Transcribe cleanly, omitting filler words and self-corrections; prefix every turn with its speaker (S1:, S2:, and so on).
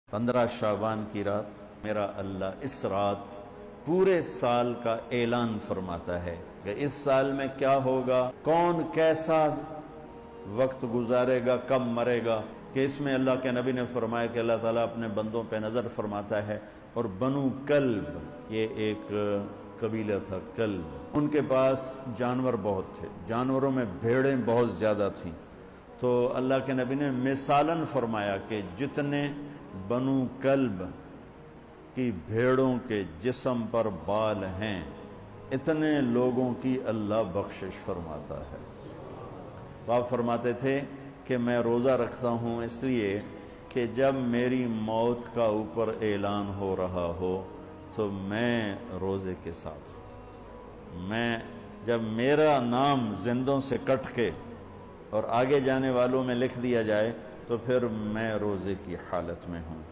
S1: 15 शाबान की रात मेरा अल्लाह इस रात पूरे साल का ऐलान फरमाता है कि इस साल में क्या होगा, कौन कैसा वक्त गुजारेगा, कब मरेगा। कि इसमें अल्लाह के नबी ने फरमाया कि अल्लाह ताला अपने बंदों पे नज़र फरमाता है। और बनु कल्ब, ये एक कबीला था कल्ब, उनके पास जानवर बहुत थे, जानवरों में भेड़ें बहुत ज़्यादा थीं। तो अल्लाह के नबी ने मिसालन फरमाया कि जितने बनु कल्ब की भेड़ों के जिस्म पर बाल हैं, इतने लोगों की अल्लाह बख्शिश फरमाता है। तो आप फरमाते थे कि मैं रोज़ा रखता हूँ इसलिए कि जब मेरी मौत का ऊपर ऐलान हो रहा हो तो मैं रोज़े के साथ, मैं जब मेरा नाम जिंदों से कट के और आगे जाने वालों में लिख दिया जाए तो फिर मैं रोज़े की हालत में हूँ।